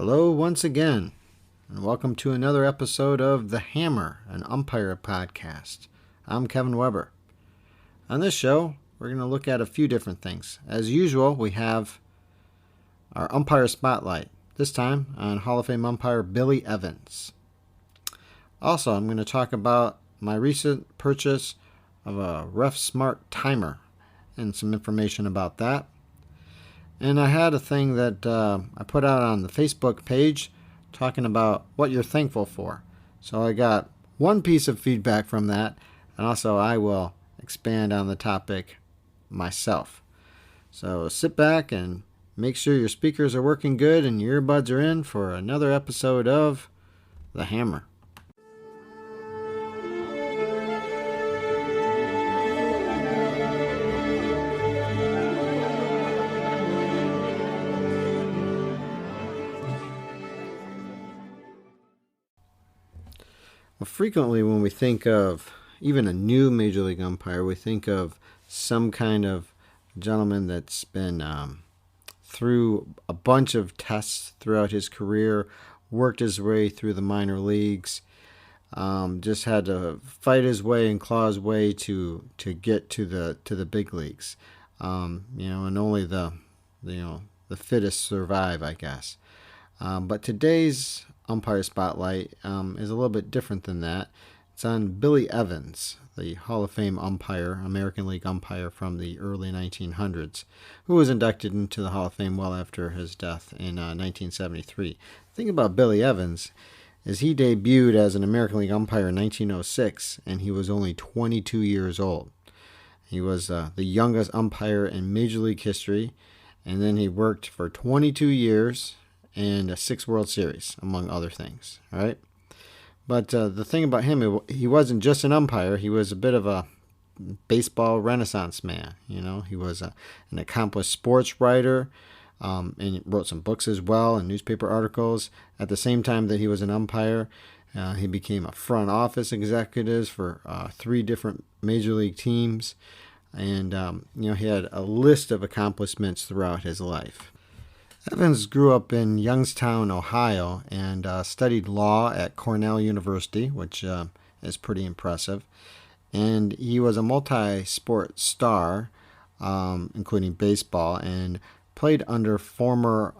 Hello once again, and welcome to another episode of The Hammer, an umpire podcast. I'm Kevin Weber. On this show, we're going to look at a few different things. As usual, we have our umpire spotlight, this time on Hall of Fame umpire Billy Evans. Also, I'm going to talk about my recent purchase of a RefSmart timer and some information about that. And I had a thing that I put out on the Facebook page talking about what you're thankful for. So I got one piece of feedback from that, and also I will expand on the topic myself. So sit back and make sure your speakers are working good and your earbuds are in for another episode of The Hammer. Well, frequently when we think of even a new Major League umpire, we think of some kind of gentleman that's been through a bunch of tests throughout his career, worked his way through the minor leagues, just had to fight his way and claw his way to get to the big leagues. And only the fittest survive, I guess. But today's umpire spotlight is a little bit different than that. It's on Billy Evans, the Hall of Fame umpire, American League umpire from the early 1900s, who was inducted into the Hall of Fame well after his death in 1973. The thing about Billy Evans is he debuted as an American League umpire in 1906, and he was only 22 years old. He was the youngest umpire in Major League history, and then he worked for 22 years and 6 World Series, among other things. All right, but the thing about him, he wasn't just an umpire. He was a bit of a baseball renaissance man. He was an accomplished sports writer, and he wrote some books as well and newspaper articles. At the same time that he was an umpire, he became a front office executive for 3 different Major League teams, and he had a list of accomplishments throughout his life. Evans grew up in Youngstown, Ohio, and studied law at Cornell University, which is pretty impressive. And he was a multi-sport star, including baseball, and played under former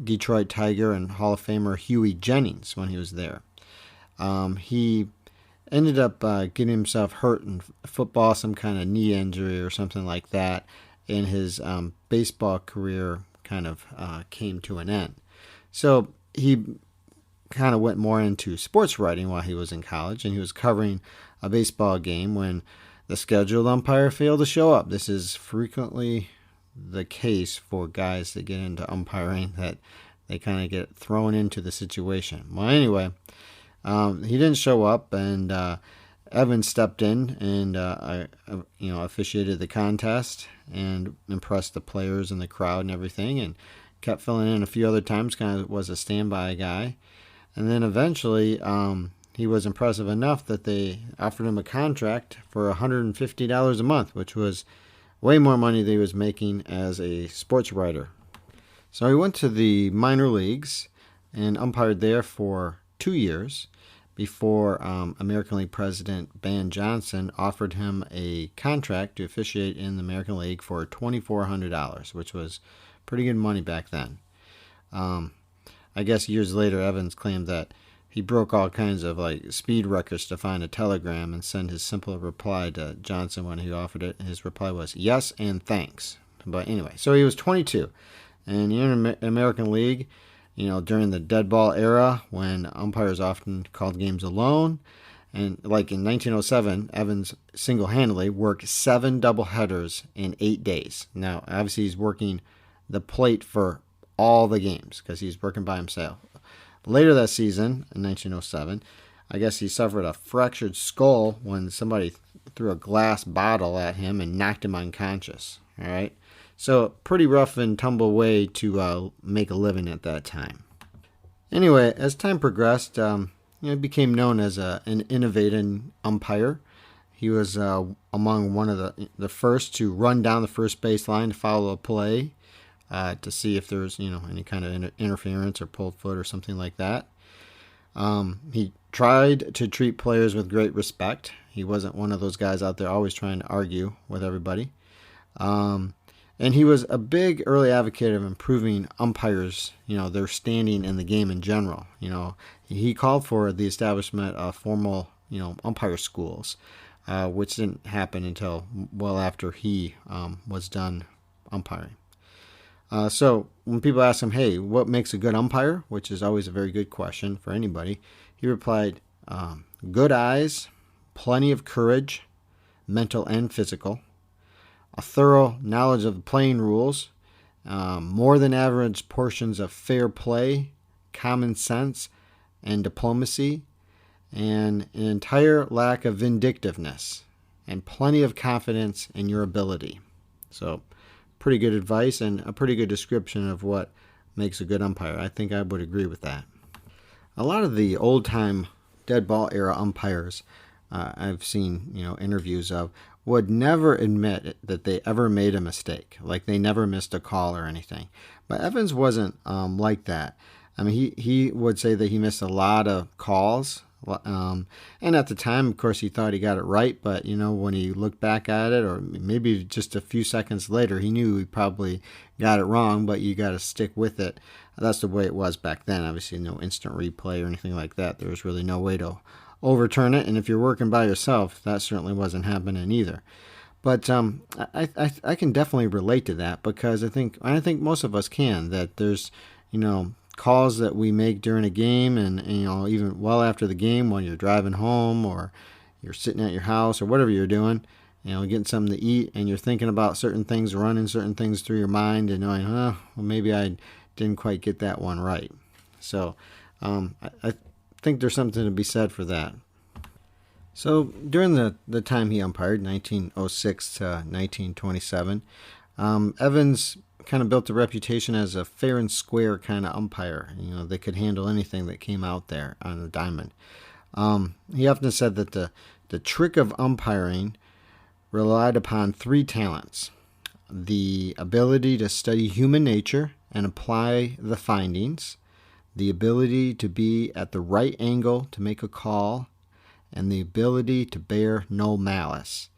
Detroit Tiger and Hall of Famer Huey Jennings when he was there. He ended up getting himself hurt in football, some kind of knee injury or something like that, and his baseball career kind of came to an end. So he kind of went more into sports writing while he was in college, and he was covering a baseball game when the scheduled umpire failed to show up. This is frequently the case for guys that get into umpiring, that they kind of get thrown into the situation. Well, anyway, he didn't show up, and Evans stepped in and officiated the contest and impressed the players and the crowd and everything, and kept filling in a few other times, kind of was a standby guy. And then eventually he was impressive enough that they offered him a contract for $150 a month, which was way more money than he was making as a sports writer. So he went to the minor leagues and umpired there for 2 years before American League president Van Johnson offered him a contract to officiate in the American League for $2,400, which was pretty good money back then. I guess years later, Evans claimed that he broke all kinds of speed records to find a telegram and send his simple reply to Johnson when he offered it. His reply was yes and thanks. But anyway, so he was 22, and in the American League, during the dead ball era, when umpires often called games alone. And like in 1907, Evans single-handedly worked 7 doubleheaders in 8 days. Now, obviously, he's working the plate for all the games because he's working by himself. Later that season, in 1907, I guess he suffered a fractured skull when somebody threw a glass bottle at him and knocked him unconscious. All right? So, pretty rough and tumble way to make a living at that time. Anyway, as time progressed, he became known as an innovative umpire. He was among one of the first to run down the first baseline to follow a play. to see if there was, any kind of interference or pulled foot or something like that. He tried to treat players with great respect. He wasn't one of those guys out there always trying to argue with everybody. And he was a big early advocate of improving umpires, their standing in the game in general. He called for the establishment of formal, umpire schools, which didn't happen until well after he was done umpiring. So when people ask him, hey, what makes a good umpire, which is always a very good question for anybody, he replied, good eyes, plenty of courage, mental and physical, a thorough knowledge of the playing rules, more than average portions of fair play, common sense, and diplomacy, and an entire lack of vindictiveness, and plenty of confidence in your ability. So pretty good advice and a pretty good description of what makes a good umpire. I think I would agree with that. A lot of the old-time dead ball era umpires I've seen, interviews of, would never admit that they ever made a mistake, like they never missed a call or anything. But Evans wasn't like that. I mean, he would say that he missed a lot of calls, and at the time, of course, he thought he got it right. But when he looked back at it, or maybe just a few seconds later, he knew he probably got it wrong. But you got to stick with it. That's the way it was back then. Obviously, no instant replay or anything like that. There was really no way to overturn it, and if you're working by yourself, that certainly wasn't happening either. But I can definitely relate to that, because I think most of us can. That there's calls that we make during a game, and even well after the game, when you're driving home or you're sitting at your house or whatever you're doing, getting something to eat, and you're thinking about certain things, running certain things through your mind, and knowing, well, maybe I didn't quite get that one right. So I think there's something to be said for that. So during the time he umpired, 1906 to 1927, Evans kind of built a reputation as a fair and square kind of umpire. They could handle anything that came out there on the diamond. He often said that the trick of umpiring relied upon three talents: the ability to study human nature and apply the findings, the ability to be at the right angle to make a call, and the ability to bear no malice.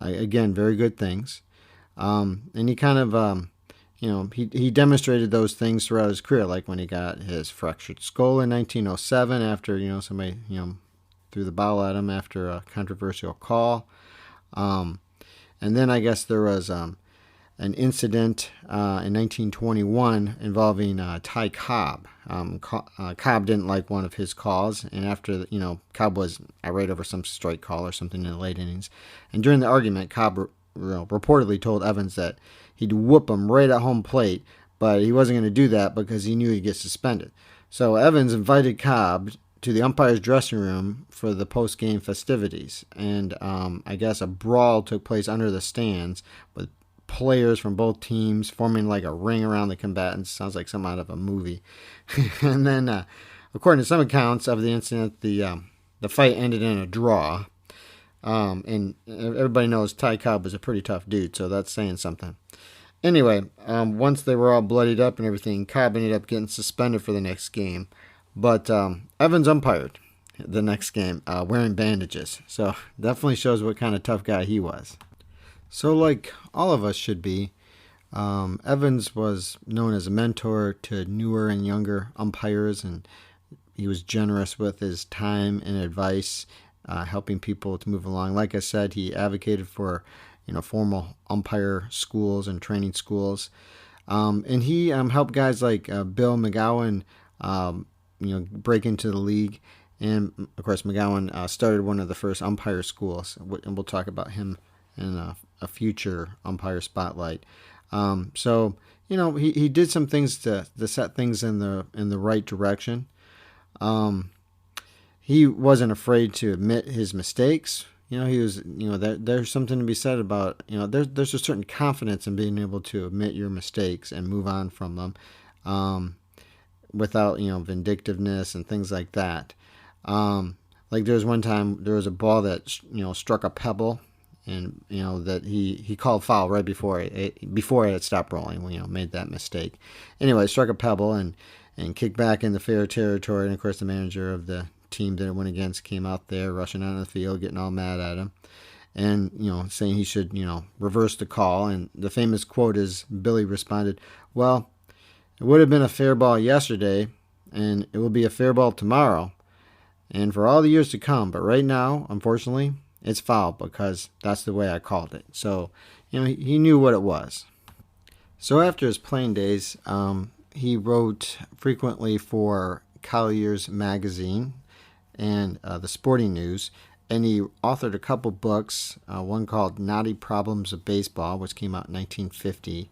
Again, very good things. And he kind of, he demonstrated those things throughout his career, like when he got his fractured skull in 1907 after, somebody, threw the ball at him after a controversial call. And then I guess there was an incident in 1921 involving Ty Cobb. Cobb didn't like one of his calls, and after Cobb was irate over some strike call or something in the late innings, and during the argument, Cobb reportedly told Evans that he'd whoop him right at home plate, but he wasn't going to do that because he knew he'd get suspended. So Evans invited Cobb to the umpire's dressing room for the post-game festivities, and I guess a brawl took place under the stands with players from both teams forming like a ring around the combatants. Sounds like something out of a movie. And then, according to some accounts of the incident, the fight ended in a draw. And everybody knows Ty Cobb was a pretty tough dude, so that's saying something. Anyway, once they were all bloodied up and everything, Cobb ended up getting suspended for the next game. But Evans umpired the next game wearing bandages. So definitely shows what kind of tough guy he was. So like all of us should be, Evans was known as a mentor to newer and younger umpires, and he was generous with his time and advice, helping people to move along. Like I said, he advocated for formal umpire schools and training schools, and he helped guys like Bill McGowan break into the league. And of course, McGowan started one of the first umpire schools, and we'll talk about him in a future umpire spotlight. So he did some things to set things in the right direction. He wasn't afraid to admit his mistakes. He was there's something to be said about there's a certain confidence in being able to admit your mistakes and move on from them, without vindictiveness and things like that. Like there was one time there was a ball that struck a pebble and that he called foul right before it had stopped rolling. Made that mistake. Anyway, struck a pebble and kicked back into fair territory. And of course, the manager of the team that it went against came out there, rushing onto the field, getting all mad at him, and saying he should reverse the call. And the famous quote is, Billy responded, "Well, it would have been a fair ball yesterday, and it will be a fair ball tomorrow, and for all the years to come. But right now, unfortunately, it's foul because that's the way I called it." So, he knew what it was. So after his playing days, he wrote frequently for Collier's magazine and the Sporting News, and he authored a couple books, one called Knotty Problems of Baseball, which came out in 1950,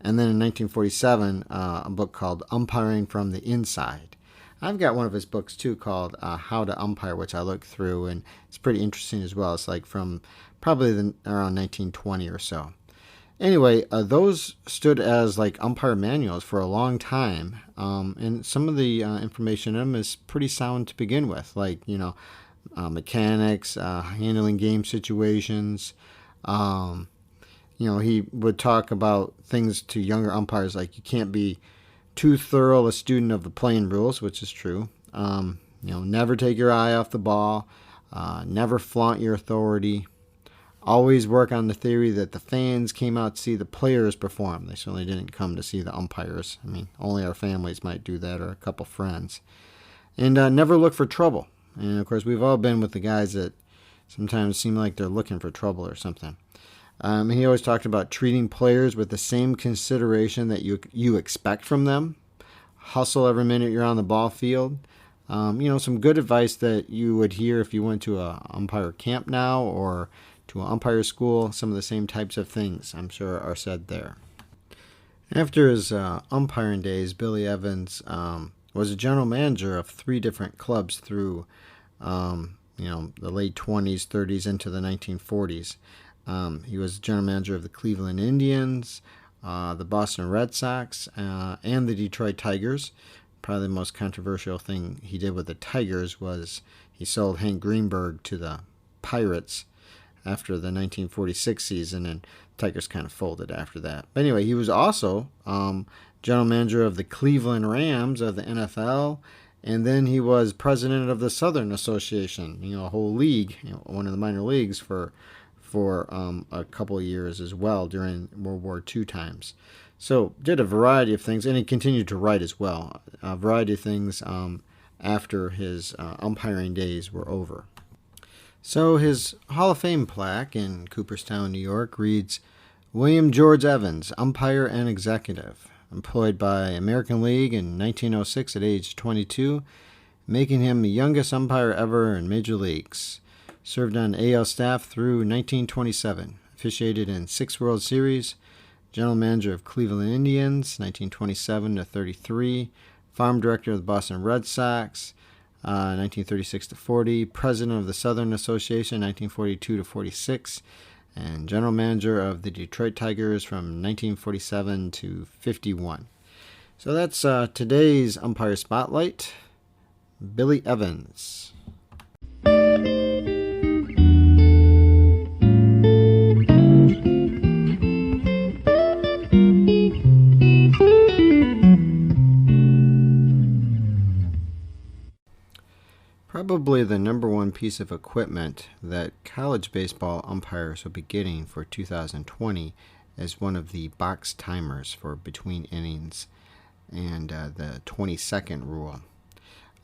and then in 1947, a book called Umpiring from the Inside. I've got one of his books, too, called How to Umpire, which I looked through, and it's pretty interesting as well. It's like from probably around 1920 or so. Anyway, those stood as like umpire manuals for a long time, and some of the information in them is pretty sound to begin with, like, mechanics, handling game situations. He would talk about things to younger umpires, like you can't be too thorough a student of the playing rules, which is true. Never take your eye off the ball. Never flaunt your authority. Always work on the theory that the fans came out to see the players perform. They certainly didn't come to see the umpires. I mean, only our families might do that, or a couple friends. And never look for trouble. And, of course, we've all been with the guys that sometimes seem like they're looking for trouble or something. He always talked about treating players with the same consideration that you expect from them. Hustle every minute you're on the ball field. Some good advice that you would hear if you went to a umpire camp now or to an umpire school. Some of the same types of things, I'm sure, are said there. After his umpiring days, Billy Evans was a general manager of 3 different clubs through the late 20s, 30s, into the 1940s. He was general manager of the Cleveland Indians, the Boston Red Sox, and the Detroit Tigers. Probably the most controversial thing he did with the Tigers was he sold Hank Greenberg to the Pirates after the 1946 season, and Tigers kind of folded after that. But anyway, he was also general manager of the Cleveland Rams of the NFL, and then he was president of the Southern Association, a whole league, one of the minor leagues for a couple of years as well during World War II times. So did a variety of things, and he continued to write as well. A variety of things after his umpiring days were over. So his Hall of Fame plaque in Cooperstown, New York reads, "William George Evans, umpire and executive, employed by American League in 1906 at age 22, making him the youngest umpire ever in major leagues. Served on AL staff through 1927. Officiated in 6 World Series. General manager of Cleveland Indians, 1927 to 33. Farm director of the Boston Red Sox, 1936 to 40. President of the Southern Association, 1942 to 46. And general manager of the Detroit Tigers from 1947 to 51. So that's today's Umpire Spotlight. Billy Evans. Probably the number one piece of equipment that college baseball umpires will be getting for 2020 is one of the box timers for between innings and the 20-second rule.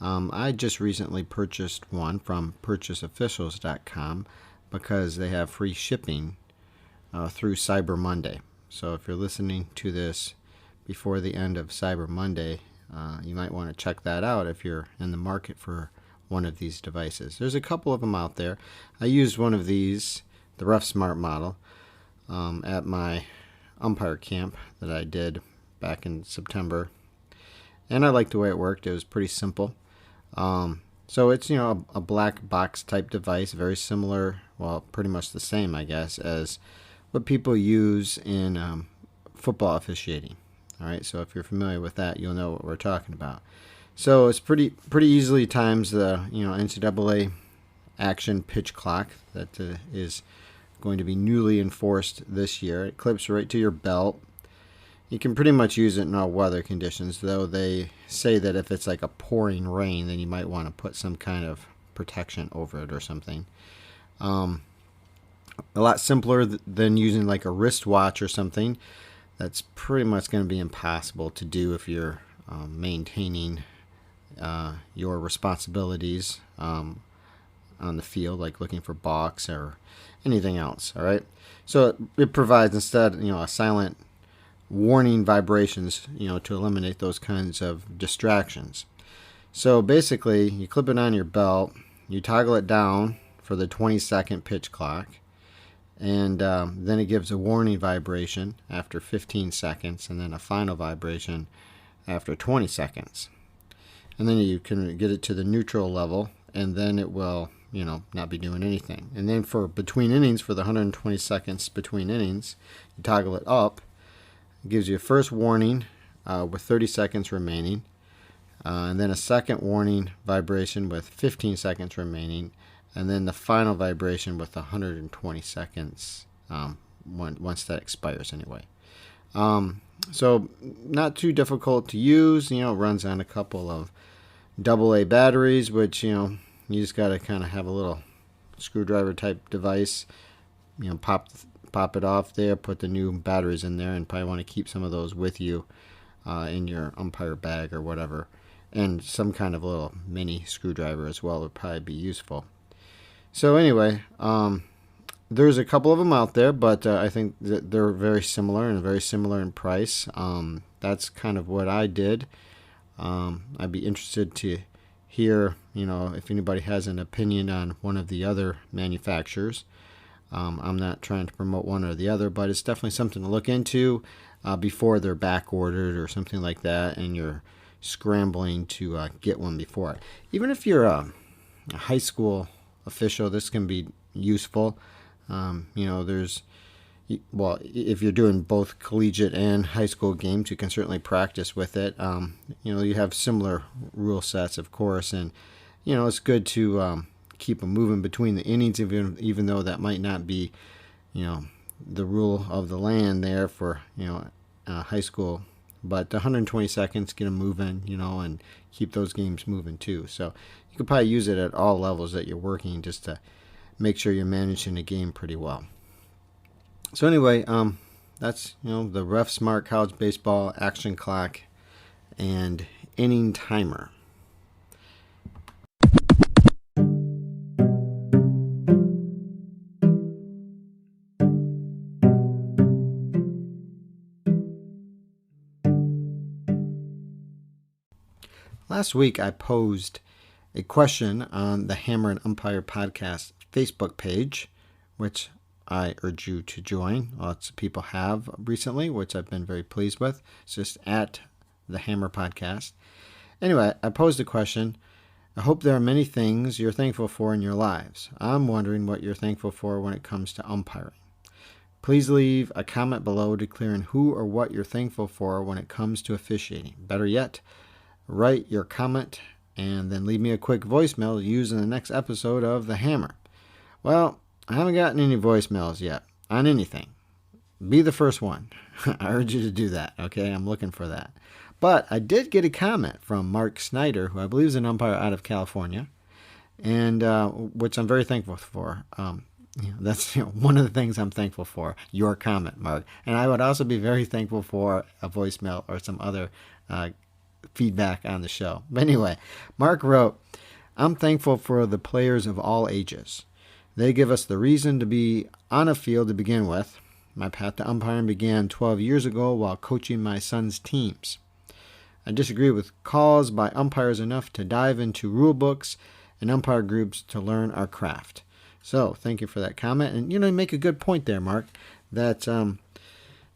I just recently purchased one from purchaseofficials.com because they have free shipping through Cyber Monday. So if you're listening to this before the end of Cyber Monday, you might want to check that out if you're in the market for one of these devices. There's a couple of them out there. I used one of these, the RefSmart model, at my umpire camp that I did back in September, and I liked the way it worked. It was pretty simple. So it's a black box type device, very similar, well, pretty much the same, I guess, as what people use in football officiating. All right, so if you're familiar with that, you'll know what we're talking about. So it's pretty easily times the NCAA action pitch clock that is going to be newly enforced this year. It clips right to your belt. You can pretty much use it in all weather conditions, though they say that if it's like a pouring rain, then you might want to put some kind of protection over it or something. A lot simpler than using like a wristwatch or something. That's pretty much going to be impossible to do if you're maintaining your responsibilities on the field, like looking for balks or anything else. All right, so it provides instead, a silent warning vibrations, to eliminate those kinds of distractions. So basically, you clip it on your belt, you toggle it down for the 20-second pitch clock, and then it gives a warning vibration after 15 seconds, and then a final vibration after 20 seconds. And then you can get it to the neutral level, and then it will, not be doing anything. And then for between innings, for the 120 seconds between innings, you toggle it up. It gives you a first warning with 30 seconds remaining, and then a second warning vibration with 15 seconds remaining, and then the final vibration with 120 seconds once that expires anyway. So not too difficult to use. It runs on a couple of AA batteries, which, you just got to kind of have a little screwdriver type device, pop it off there, put the new batteries in there, and probably want to keep some of those with you in your umpire bag or whatever. And some kind of little mini screwdriver as well would probably be useful. So anyway, there's a couple of them out there, but I think that they're very similar and very similar in price. That's kind of what I did. I'd be interested to hear, if anybody has an opinion on one of the other manufacturers. I'm not trying to promote one or the other, but it's definitely something to look into before they're back ordered or something like that, and you're scrambling to get one before it. Even if you're a high school official, this can be useful. If you're doing both collegiate and high school games, you can certainly practice with it. You have similar rule sets, of course, and it's good to keep them moving between the innings, even though that might not be, the rule of the land there for high school. But 120 seconds, get them moving, and keep those games moving too. So you could probably use it at all levels that you're working, just to make sure you're managing the game pretty well. So anyway, that's the RefSmart College Baseball Action Clock and Inning Timer. Last week I posed a question on the Hammer and Umpire Podcast Facebook page, which I urge you to join. Lots of people have recently, which I've been very pleased with. It's just at the Hammer Podcast. Anyway, I posed a question. I hope there are many things you're thankful for in your lives. I'm wondering what you're thankful for when it comes to umpiring. Please leave a comment below declaring who or what you're thankful for when it comes to officiating. Better yet, write your comment and then leave me a quick voicemail to use in the next episode of The Hammer. Well, I haven't gotten any voicemails yet on anything. Be the first one. I urge you to do that, okay? I'm looking for that. But I did get a comment from Mark Snyder, who I believe is an umpire out of California, and which I'm very thankful for. That's one of the things I'm thankful for, your comment, Mark. And I would also be very thankful for a voicemail or some other feedback on the show. But anyway, Mark wrote, I'm thankful for the players of all ages. They give us the reason to be on a field to begin with. My path to umpiring began 12 years ago while coaching my son's teams. I disagree with calls by umpires enough to dive into rule books and umpire groups to learn our craft. So, thank you for that comment. And, you make a good point there, Mark, that,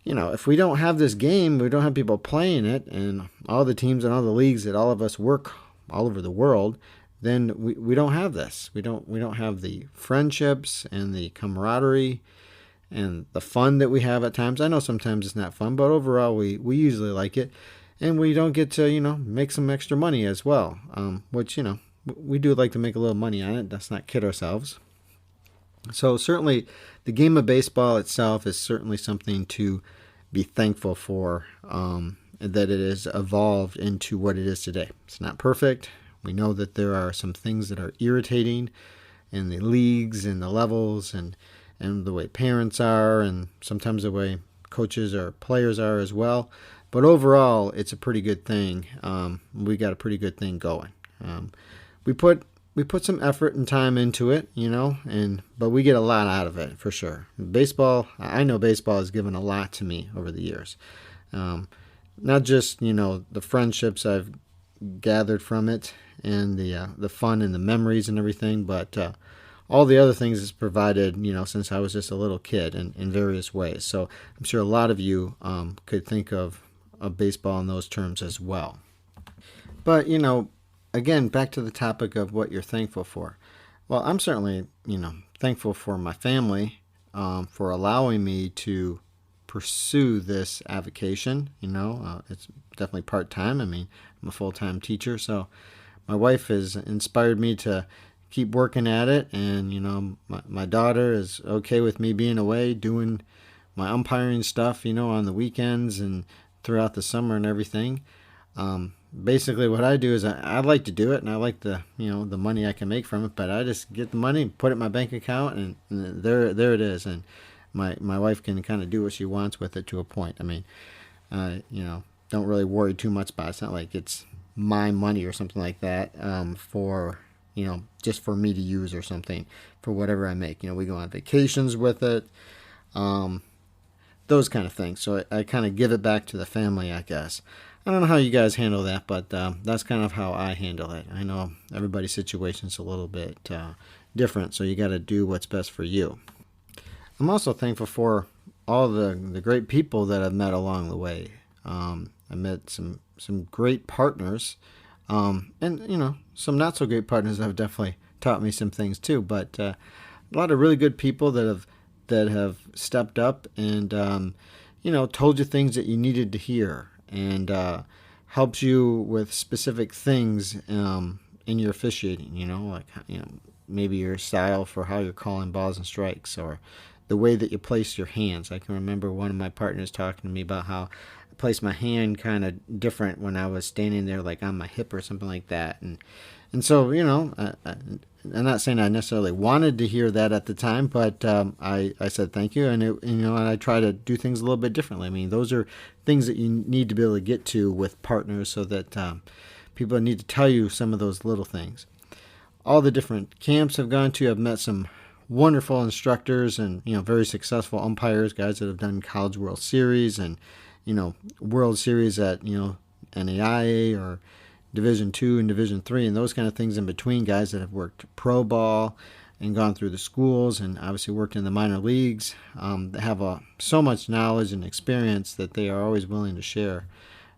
if we don't have this game, we don't have people playing it, and all the teams and all the leagues that all of us work all over the world, then we don't have this. We don't have the friendships and the camaraderie and the fun that we have at times. I know sometimes it's not fun, but overall we usually like it. And we don't get to, make some extra money as well, which, we do like to make a little money on it. Let's not kid ourselves. So certainly the game of baseball itself is certainly something to be thankful for, that it has evolved into what it is today. It's not perfect. We know that there are some things that are irritating in the leagues and the levels, and the way parents are, and sometimes the way coaches or players are as well. But overall, it's a pretty good thing. We got a pretty good thing going. We put some effort and time into it, but we get a lot out of it for sure. Baseball, I know baseball has given a lot to me over the years. Not just the friendships I've gathered from it, and the fun and the memories and everything, but all the other things it's provided, since I was just a little kid in various ways. So I'm sure a lot of you could think of baseball in those terms as well. But, again, back to the topic of what you're thankful for. Well, I'm certainly, thankful for my family, for allowing me to pursue this avocation. It's definitely part-time. I mean, I'm a full-time teacher, so my wife has inspired me to keep working at it, and my daughter is okay with me being away doing my umpiring stuff, on the weekends and throughout the summer and everything. Basically, what I do is I like to do it, and I like the the money I can make from it. But I just get the money, put it in my bank account, and there it is. And my wife can kind of do what she wants with it to a point. I mean, don't really worry too much about it. It's not like it's my money or something like that, for just for me to use or something for whatever I make. We go on vacations with it, those kind of things. So I kind of give it back to the family, I guess. I don't know how you guys handle that, but that's kind of how I handle it. I know everybody's situation's a little bit different, so you got to do what's best for you. I'm also thankful for all the great people that I've met along the way. I met some great partners, and some not so great partners that have definitely taught me some things too. But a lot of really good people that have stepped up and told you things that you needed to hear, and helped you with specific things in your officiating. Maybe your style for how you're calling balls and strikes, or the way that you place your hands. I can remember one of my partners talking to me about how I placed my hand kind of different when I was standing there, like on my hip or something like that. And so, I'm not saying I necessarily wanted to hear that at the time, but I said thank you, and I try to do things a little bit differently. I mean, those are things that you need to be able to get to with partners, so that people need to tell you some of those little things. All the different camps I've gone to, I've met some wonderful instructors and very successful umpires, guys that have done College World Series and World Series at NAIA or Division II and Division III and those kind of things in between, guys that have worked pro ball and gone through the schools and obviously worked in the minor leagues. They have so much knowledge and experience that they are always willing to share,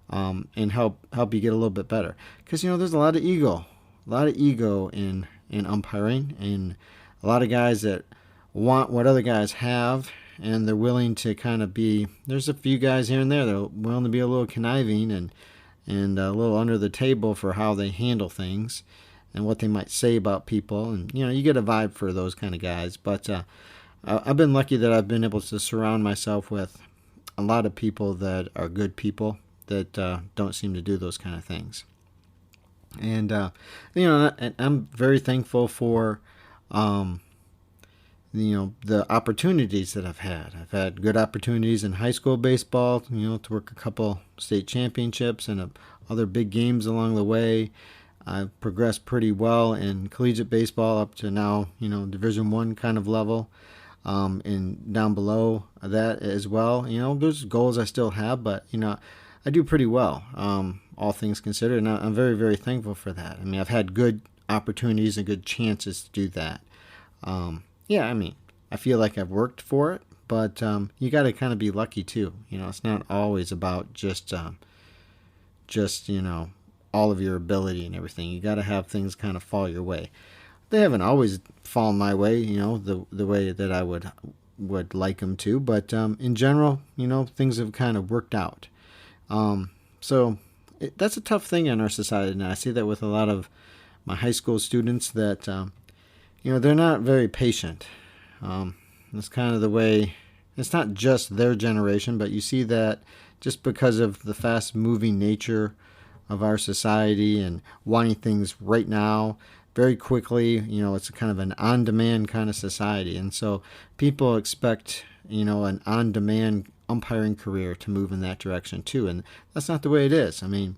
and help you get a little bit better. Because there's a lot of ego in umpiring, and a lot of guys that want what other guys have, and they're willing to kind of be. There's a few guys here and there that are willing to be a little conniving and a little under the table for how they handle things and what they might say about people. And you get a vibe for those kind of guys. But I've been lucky that I've been able to surround myself with a lot of people that are good people that don't seem to do those kind of things. And I'm very thankful for the opportunities that I've had. I've had good opportunities in high school baseball, to work a couple state championships and other big games along the way. I've progressed pretty well in collegiate baseball up to now, Division I kind of level, and down below that as well. There's goals I still have, but, I do pretty well, all things considered, and I'm very, very thankful for that. I mean, I've had good opportunities and good chances to do that. I feel like I've worked for it, but you got to kind of be lucky too. It's not always about just all of your ability and everything. You got to have things kind of fall your way. They haven't always fallen my way, the way that I would like them to, but in general, things have kind of worked out. That's a tough thing in our society now. I see that with a lot of my high school students that they're not very patient. That's kind of the way. It's not just their generation, but you see that just because of the fast-moving nature of our society and wanting things right now, very quickly. It's kind of an on-demand kind of society, and so people expect an on-demand umpiring career to move in that direction too, and that's not the way it is. I mean,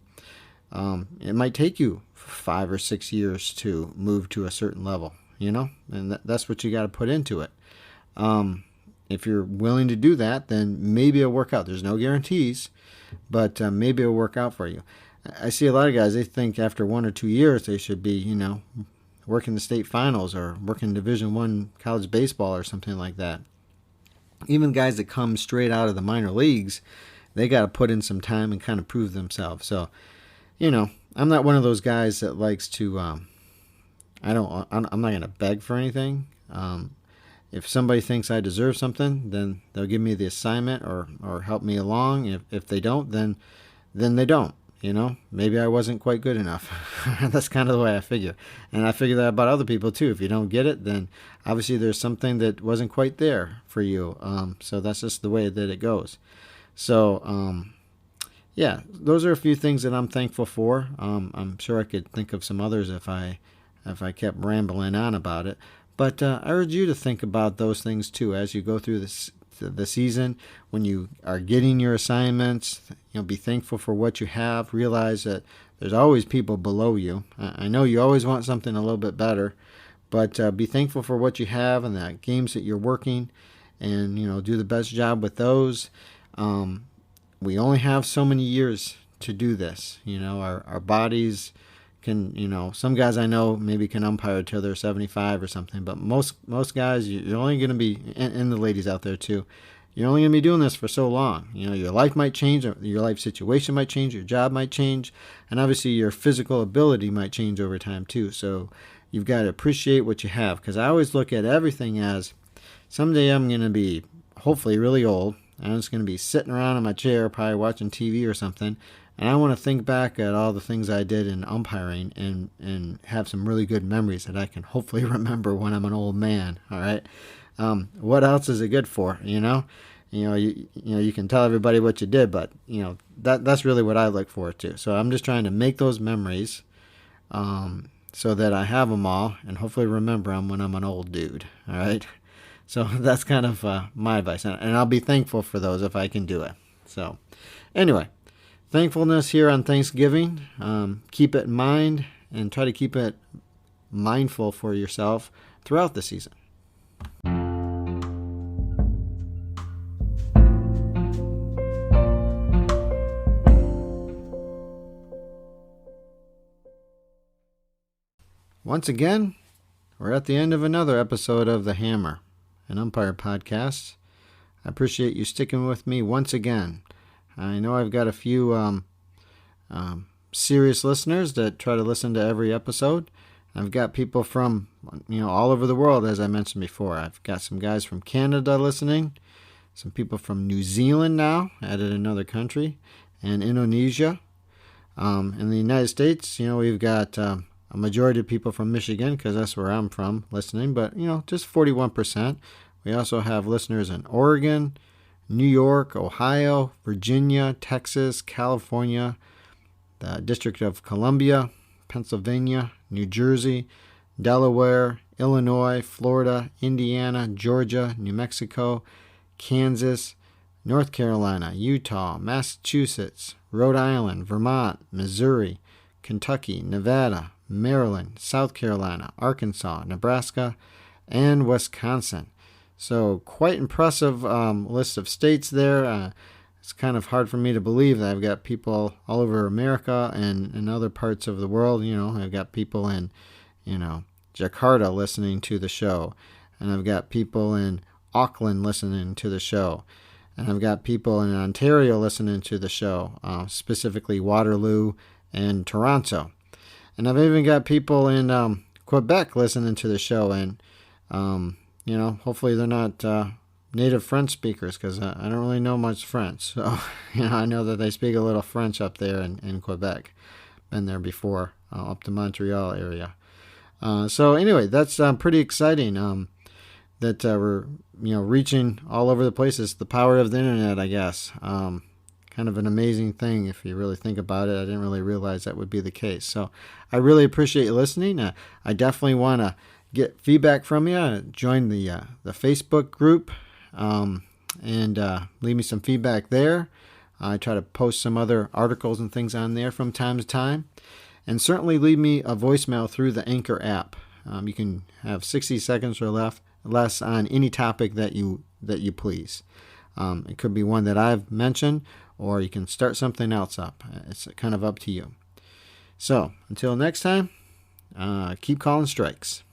it might take you 5 or 6 years to move to a certain level, and that's what you got to put into it. If you're willing to do that, then maybe it'll work out. There's no guarantees, but maybe it'll work out for you. I see a lot of guys, they think after 1 or 2 years they should be, working the state finals or working Division I college baseball or something like that. Even guys that come straight out of the minor leagues, they got to put in some time and kind of prove themselves. So, I'm not one of those guys that likes to, I'm not going to beg for anything. If somebody thinks I deserve something, then they'll give me the assignment or help me along. If they don't, then they don't. Maybe I wasn't quite good enough. That's kind of the way I figure. And I figure that about other people too. If you don't get it, then obviously there's something that wasn't quite there for you. So that's just the way that it goes. So, yeah, those are a few things that I'm thankful for. I'm sure I could think of some others if I kept rambling on about it. But I urge you to think about those things too as you go through the season. When you are getting your assignments, be thankful for what you have. Realize that there's always people below you. I know you always want something a little bit better, but be thankful for what you have and the games that you're working, and do the best job with those. We only have so many years to do this. Our bodies can, some guys I know maybe can umpire until they're 75 or something, but most guys, you're only going to be, and the ladies out there too, you're only going to be doing this for so long. Your life might change, your life situation might change, your job might change, and obviously your physical ability might change over time too. So you've got to appreciate what you have, because I always look at everything as someday I'm going to be hopefully really old. I'm just going to be sitting around in my chair, probably watching TV or something, and I want to think back at all the things I did in umpiring and have some really good memories that I can hopefully remember when I'm an old man. All right. What else is it good for? You can tell everybody what you did, but that's really what I look forward to. So I'm just trying to make those memories, so that I have them all and hopefully remember them when I'm an old dude. All right. So that's kind of my advice, and I'll be thankful for those if I can do it. So anyway, thankfulness here on Thanksgiving. Keep it in mind and try to keep it mindful for yourself throughout the season. Once again, we're at the end of another episode of The Hammer, an umpire podcast. I appreciate you sticking with me once again. I know I've got a few serious listeners that try to listen to every episode. I've got people from all over the world, as I mentioned before. I've got some guys from Canada listening, some people from New Zealand now, added another country, and Indonesia. In the United States, we've got a majority of people from Michigan, because that's where I'm from, listening, but just 41%. We also have listeners in Oregon, New York, Ohio, Virginia, Texas, California, the District of Columbia, Pennsylvania, New Jersey, Delaware, Illinois, Florida, Indiana, Georgia, New Mexico, Kansas, North Carolina, Utah, Massachusetts, Rhode Island, Vermont, Missouri, Kentucky, Nevada, Maryland, South Carolina, Arkansas, Nebraska, and Wisconsin. So quite impressive list of states there. It's kind of hard for me to believe that I've got people all over America and in other parts of the world. I've got people in, Jakarta listening to the show. And I've got people in Auckland listening to the show. And I've got people in Ontario listening to the show, specifically Waterloo and Toronto. And I've even got people in Quebec listening to the show. And, hopefully they're not native French speakers, because I don't really know much French. So, I know that they speak a little French up there in Quebec. Been there before, up to Montreal area. So anyway, that's pretty exciting. that we're reaching all over the place. It's the power of the internet, I guess. Kind of an amazing thing if you really think about it. I didn't really realize that would be the case. So I really appreciate you listening. I definitely want to get feedback from you. Join the Facebook group and leave me some feedback there. I try to post some other articles and things on there from time to time. And certainly leave me a voicemail through the Anchor app. You can have 60 seconds or less on any topic that you please. It could be one that I've mentioned, or you can start something else up. It's kind of up to you. So, until next time, keep calling strikes.